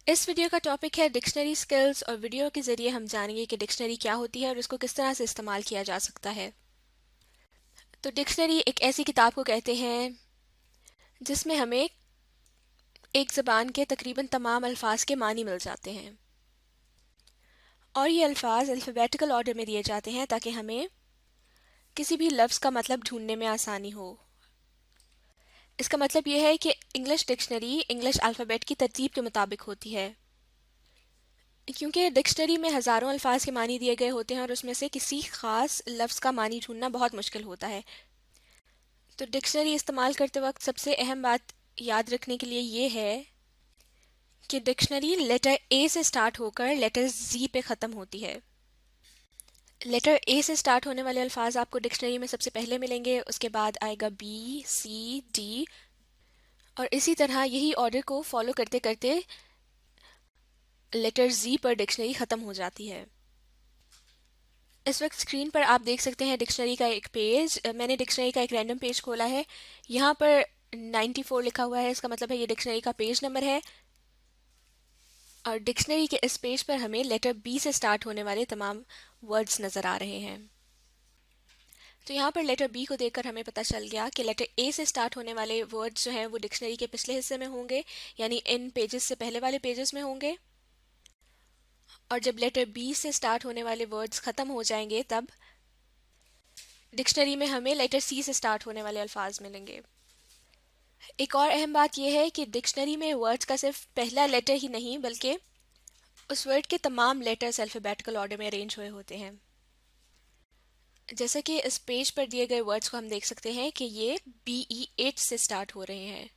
इस वीडियो का टॉपिक है डिक्शनरी स्किल्स और वीडियो के ज़रिए हम जानेंगे कि डिक्शनरी क्या होती है और इसको किस तरह से इस्तेमाल किया जा सकता है। तो डिक्शनरी एक ऐसी किताब को कहते हैं जिसमें हमें एक ज़बान के तकरीबन तमाम अल्फाज के मानी मिल जाते हैं और ये अल्फाज अल्फ़ाबेटिकल ऑर्डर में दिए जाते हैं ताकि हमें किसी भी लफ्ज़ का मतलब ढूंढने में आसानी हो। इसका मतलब ये है कि इंग्लिश डिक्शनरी इंग्लिश अल्फ़ाबेट की तरतीब के मुताबिक होती है, क्योंकि डिक्शनरी में हज़ारों अल्फाज के मानी दिए गए होते हैं और उसमें से किसी ख़ास लफ्ज़ का मानी ढूंढना बहुत मुश्किल होता है। तो डिक्शनरी इस्तेमाल करते वक्त सबसे अहम बात याद रखने के लिए ये है कि डिक्शनरी लेटर ए से स्टार्ट होकर लेटर जी पे ख़त्म होती है। लेटर ए से स्टार्ट होने वाले अल्फाज आपको डिक्शनरी में सबसे पहले मिलेंगे, उसके बाद आएगा बी, सी, डी और इसी तरह यही ऑर्डर को फॉलो करते करते लेटर जी पर डिक्शनरी ख़त्म हो जाती है। इस वक्त स्क्रीन पर आप देख सकते हैं डिक्शनरी का एक पेज। मैंने डिक्शनरी का एक रैंडम पेज खोला है। यहाँ पर 94 लिखा हुआ है, इसका मतलब है ये डिक्शनरी का पेज नंबर है और डिक्शनरी के इस पेज पर हमें लेटर बी से स्टार्ट होने वाले तमाम वर्ड्स नज़र आ रहे हैं। तो यहाँ पर लेटर बी को देखकर हमें पता चल गया कि लेटर ए से स्टार्ट होने वाले वर्ड्स जो हैं वो डिक्शनरी के पिछले हिस्से में होंगे, यानी इन पेजेस से पहले वाले पेजेस में होंगे, और जब लेटर बी से स्टार्ट होने वाले वर्ड्स ख़त्म हो जाएंगे तब डिक्शनरी में हमें लेटर सी से स्टार्ट होने वाले अल्फाज मिलेंगे। एक और अहम बात यह है कि डिक्शनरी में वर्ड्स का सिर्फ पहला लेटर ही नहीं बल्कि उस वर्ड के तमाम लेटर्स अल्फ़ाबेटिकल ऑर्डर में अरेंज हुए होते हैं। जैसा कि इस पेज पर दिए गए वर्ड्स को हम देख सकते हैं कि ये BEH से स्टार्ट हो रहे हैं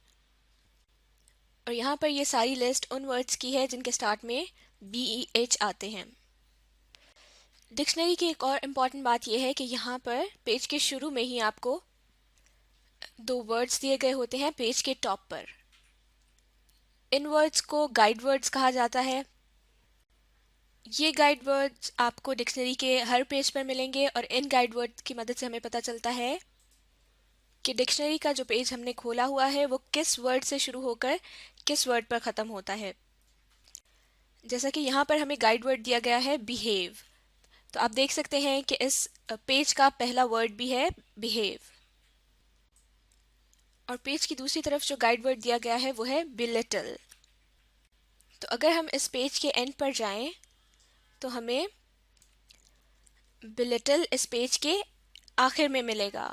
और यहाँ पर ये सारी लिस्ट उन वर्ड्स की है जिनके स्टार्ट में BEH आते हैं। डिक्शनरी की एक और इम्पॉर्टेंट बात यह है कि यहाँ पर पेज के शुरू में ही आपको दो वर्ड्स दिए गए होते हैं पेज के टॉप पर। इन वर्ड्स को गाइड वर्ड्स कहा जाता है। ये गाइड वर्ड्स आपको डिक्शनरी के हर पेज पर मिलेंगे और इन गाइड वर्ड्स की मदद से हमें पता चलता है कि डिक्शनरी का जो पेज हमने खोला हुआ है वो किस वर्ड से शुरू होकर किस वर्ड पर ख़त्म होता है। जैसा कि यहाँ पर हमें गाइड वर्ड दिया गया है बिहेव, तो आप देख सकते हैं कि इस पेज का पहला वर्ड भी है बिहेव और पेज की दूसरी तरफ जो गाइड वर्ड दिया गया है वो है बिलिटल। तो अगर हम इस पेज के एंड पर जाएं तो हमें बिलिटल इस पेज के आखिर में मिलेगा।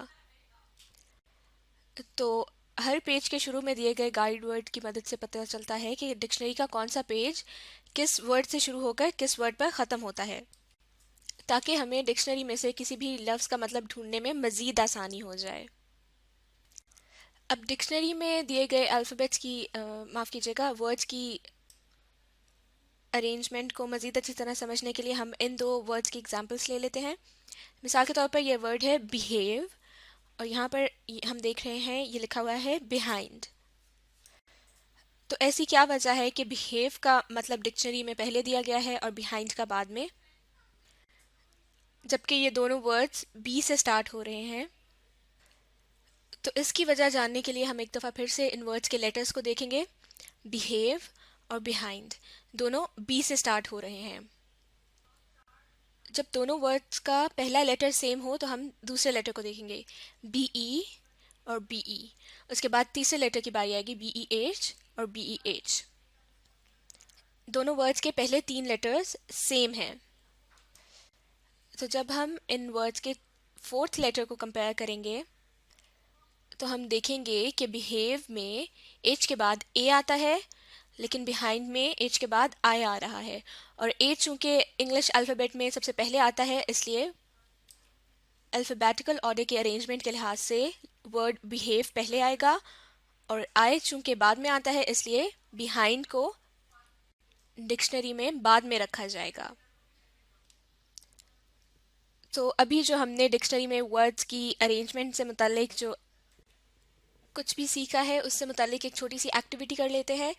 तो हर पेज के शुरू में दिए गए गाइड वर्ड की मदद से पता चलता है कि डिक्शनरी का कौन सा पेज किस वर्ड से शुरू होकर किस वर्ड पर ख़त्म होता है, ताकि हमें डिक्शनरी में से किसी भी लफ्ज़ का मतलब ढूंढने में मज़ीद आसानी हो जाए। अब डिक्शनरी में दिए गए अल्फ़ाबेट्स की माफ़ कीजिएगा वर्ड्स की अरेंजमेंट को मज़ीद अच्छी तरह समझने के लिए हम इन दो वर्ड्स की एग्जांपल्स ले लेते हैं। मिसाल के तौर पर यह वर्ड है बिहेव और यहाँ पर हम देख रहे हैं ये लिखा हुआ है बिहाइंड। तो ऐसी क्या वजह है कि बिहेव का मतलब डिक्शनरी में पहले दिया गया है और बिहाइंड का बाद में, जबकि ये दोनों वर्ड्स बी से स्टार्ट हो रहे हैं। तो इसकी वजह जानने के लिए हम एक दफ़ा फिर से इन वर्ड्स के लेटर्स को देखेंगे। बिहेव और बिहाइंड दोनों बी से स्टार्ट हो रहे हैं। जब दोनों वर्ड्स का पहला लेटर सेम हो तो हम दूसरे लेटर को देखेंगे, BE और BE। उसके बाद तीसरे लेटर की बारी आएगी BEH और BEH। दोनों वर्ड्स के पहले तीन लेटर्स सेम हैं। तो जब हम इन वर्ड्स के फोर्थ लेटर को कंपेयर करेंगे तो हम देखेंगे कि बिहेव में H के बाद A आता है, लेकिन बिहाइंड में H के बाद I आ रहा है और A चूँकि इंग्लिश अल्फ़ाबेट में सबसे पहले आता है इसलिए अल्फ़ाबेटिकल ऑर्डर के अरेंजमेंट के लिहाज से वर्ड बिहेव पहले आएगा और I चूँकि बाद में आता है इसलिए बिहाइंड को डिक्शनरी में बाद में रखा जाएगा। तो अभी जो हमने डिक्शनरी में वर्ड्स की अरेंजमेंट से मुतालिक जो कुछ भी सीखा है उससे मुतालिक एक छोटी सी एक्टिविटी कर लेते हैं।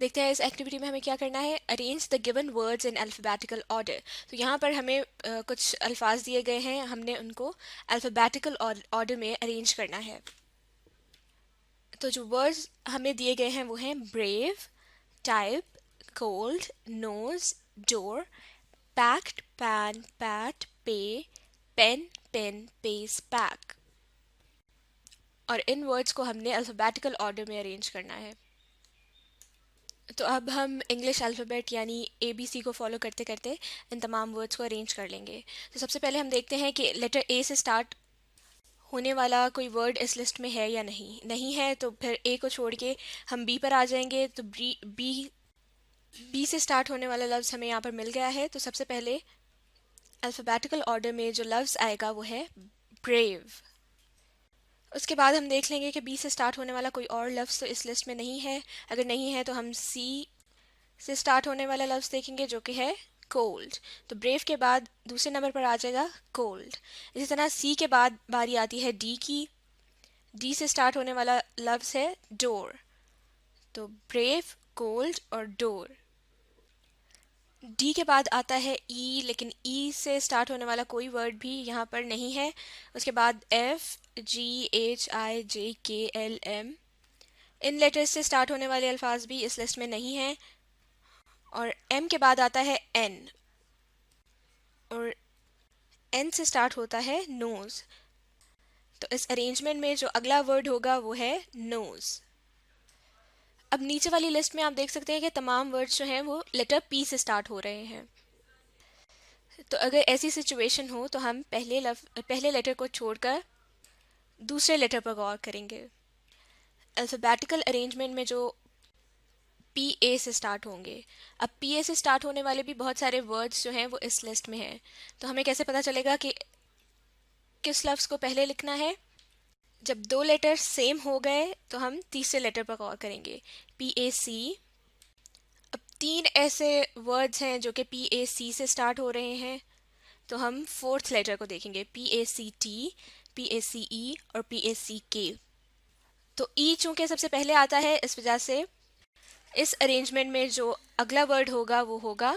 देखते हैं इस एक्टिविटी में हमें क्या करना है। Arrange the given words in alphabetical order. तो यहाँ पर हमें कुछ अल्फाज दिए गए हैं, हमने उनको अल्फ़ाबेटिकल ऑर्डर में अरेंज करना है। तो जो वर्ड्स हमें दिए गए हैं वो हैं brave, type, cold, nose, door, packed, pan, pat, pay, pen, pen, pays, pack। और इन वर्ड्स को हमने अल्फ़ाबेटिकल ऑर्डर में अरेंज करना है। तो अब हम इंग्लिश अल्फ़ाबेट यानी ABC को फॉलो करते करते इन तमाम वर्ड्स को अरेंज कर लेंगे। तो सबसे पहले हम देखते हैं कि लेटर A से स्टार्ट होने वाला कोई वर्ड इस लिस्ट में है या नहीं। नहीं है तो फिर A को छोड़ के हम B पर आ जाएंगे। तो बी से स्टार्ट होने वाला लफ्ज़ हमें यहाँ पर मिल गया है। तो सबसे पहले अल्फ़ाबेटिकल ऑर्डर में जो लफ्ज़ आएगा वो है ब्रेव। उसके बाद हम देख लेंगे कि बी से स्टार्ट होने वाला कोई और लफ्ज़ तो इस लिस्ट में नहीं है। अगर नहीं है तो हम सी से स्टार्ट होने वाला लफ्ज़ देखेंगे जो कि है कोल्ड। तो ब्रेव के बाद दूसरे नंबर पर आ जाएगा कोल्ड। इसी तरह सी के बाद बारी आती है डी की। डी से स्टार्ट होने वाला लफ्ज़ है डोर। तो ब्रेव, कोल्ड और डोर। डी के बाद आता है ई, लेकिन ई से स्टार्ट होने वाला कोई वर्ड भी यहाँ पर नहीं है। उसके बाद एफ, जी, एच, आई, जे, के, एल, एम। इन लेटर्स से स्टार्ट होने वाले अल्फाज भी इस लिस्ट में नहीं हैं। और एम के बाद आता है एन, और एन से स्टार्ट होता है नोज। तो इस अरेंजमेंट में जो अगला वर्ड होगा वो है नोज। अब नीचे वाली लिस्ट में आप देख सकते हैं कि तमाम वर्ड्स जो हैं वो लेटर पी से स्टार्ट हो रहे हैं। तो अगर ऐसी सिचुएशन हो तो हम पहले लेटर को छोड़कर दूसरे लेटर पर गौर करेंगे। अल्फ़ाबेटिकल अरेंजमेंट में जो पी ए से स्टार्ट होंगे। अब पी ए से स्टार्ट होने वाले भी बहुत सारे वर्ड्स जो हैं वो इस लिस्ट में हैं। तो हमें कैसे पता चलेगा कि किस लफ्ज़ को पहले लिखना है? जब दो लेटर सेम हो गए तो हम तीसरे लेटर पर गौर करेंगे, पी ए सी। अब तीन ऐसे वर्ड्स हैं जो कि पी ए सी से स्टार्ट हो रहे हैं, तो हम फोर्थ लेटर को देखेंगे, P A C T, P A C E और पी ए सी के। तो ई चूंकि सबसे पहले आता है, इस वजह से इस अरेंजमेंट में जो अगला वर्ड होगा वो होगा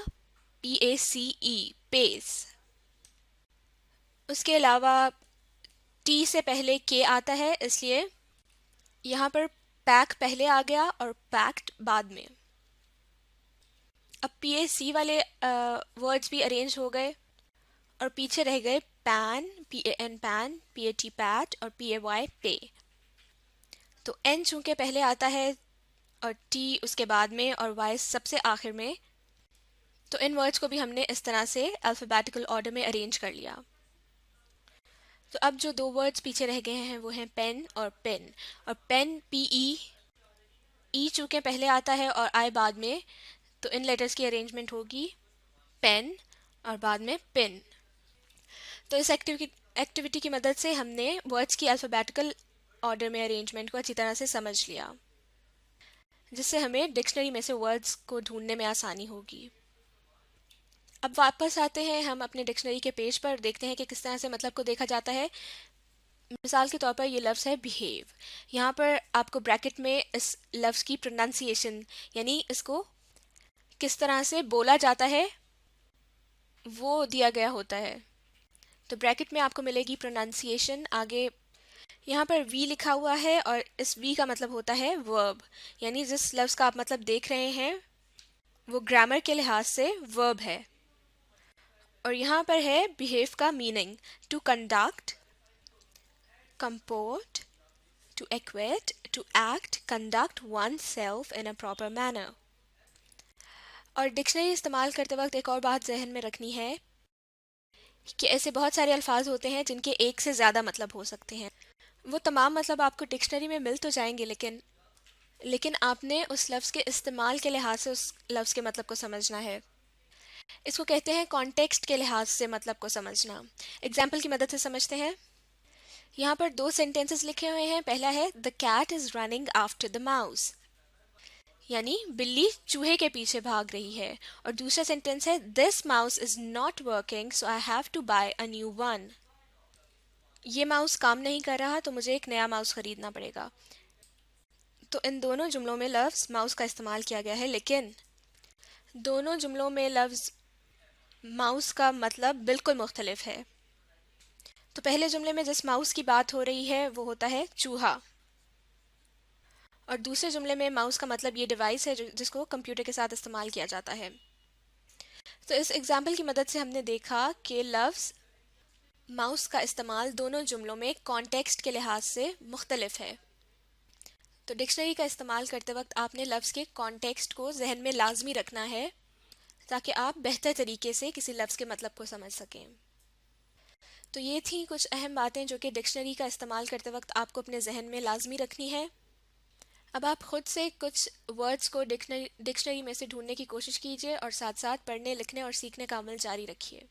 P A C E, pace. उसके अलावा टी से पहले के आता है, इसलिए यहाँ पर पैक पहले आ गया और पैक्ड बाद में। अब पी ए सी वाले वर्ड्स भी अरेंज हो गए और पीछे रह गए pan, P A N pan, P A T pat और पी ए वाई पे। तो एन चूंकि पहले आता है और टी उसके बाद में और वाई सबसे आखिर में, तो इन वर्ड्स को भी हमने इस तरह से अल्फ़ाबेटिकल ऑर्डर में अरेंज कर लिया। तो अब जो दो वर्ड्स पीछे रह गए हैं वो हैं पेन और पेन। और पेन, पी ई चूंकि पहले आता है और आई बाद में, तो इन लेटर्स की अरेंजमेंट होगी पेन और बाद में पिन। तो इस एक्टिविटी की मदद से हमने वर्ड्स की अल्फ़ाबेटिकल ऑर्डर में अरेंजमेंट को अच्छी तरह से समझ लिया, जिससे हमें डिक्शनरी में से वर्ड्स को ढूंढने में आसानी होगी। अब वापस आते हैं हम अपने डिक्शनरी के पेज पर, देखते हैं कि किस तरह से मतलब को देखा जाता है। मिसाल के तौर पर ये लफ्ज़ है बिहेव। यहाँ पर आपको ब्रैकेट में इस लफ्ज़ की प्रोनाउंसिएशन यानी इसको किस तरह से बोला जाता है वो दिया गया होता है। तो ब्रैकेट में आपको मिलेगी प्रोनाउंसिएशन। आगे यहाँ पर वी लिखा हुआ है और इस वी का मतलब होता है वर्ब, यानी जिस लफ्ज़ का आप मतलब देख रहे हैं वो ग्रामर के लिहाज से वर्ब है। और यहाँ पर है बिहेव का meaning, to conduct, comport, to acquit, to act, conduct one self in a proper manner. और डिक्शनरी इस्तेमाल करते वक्त एक और बात जहन में रखनी है कि ऐसे बहुत सारे अल्फाज होते हैं जिनके एक से ज़्यादा मतलब हो सकते हैं। वो तमाम मतलब आपको डिक्शनरी में मिल तो जाएंगे, लेकिन आपने उस लफ्ज़ के इस्तेमाल के लिहाज से उस लफ्ज़ के मतलब को समझना है। इसको कहते हैं कॉन्टेक्स्ट के लिहाज से मतलब को समझना। एग्जाम्पल की मदद से समझते हैं। यहाँ पर दो सेंटेंसेस लिखे हुए हैं। पहला है the cat is running after the mouse, यानी बिल्ली चूहे के पीछे भाग रही है। और दूसरा सेंटेंस है this mouse is not working so I have to buy a new one, ये माउस काम नहीं कर रहा तो मुझे एक नया माउस खरीदना पड़ेगा। तो इन दोनों जुमलों में लफ्ज़ माउस का इस्तेमाल किया गया है, लेकिन दोनों जुमलों में लफ्ज़ माउस का मतलब बिल्कुल मुख्तलिफ है। तो पहले जुमले में जिस माउस की बात हो रही है वो होता है चूहा, और दूसरे जुमले में माउस का मतलब ये डिवाइस है जिसको कंप्यूटर के साथ इस्तेमाल किया जाता है। तो इस एग्जाम्पल की मदद से हमने देखा कि लफ्ज़ माउस का इस्तेमाल दोनों जुमलों में कॉन्टेक्स्ट के लिहाज से मुख्तलिफ है। तो डिक्शनरी का इस्तेमाल करते वक्त आपने लफ्ज़ के कॉन्टेक्स्ट को जहन में लाजमी रखना है ताकि आप बेहतर तरीके से किसी लफ्ज़ के मतलब को समझ सकें। तो ये थी कुछ अहम बातें जो कि डिक्शनरी का इस्तेमाल करते वक्त आपको अपने जहन में लाजमी रखनी है। अब आप खुद से कुछ वर्ड्स को डिक्शनरी में से ढूंढने की कोशिश कीजिए और साथ साथ पढ़ने लिखने और सीखने का अमल जारी रखिए।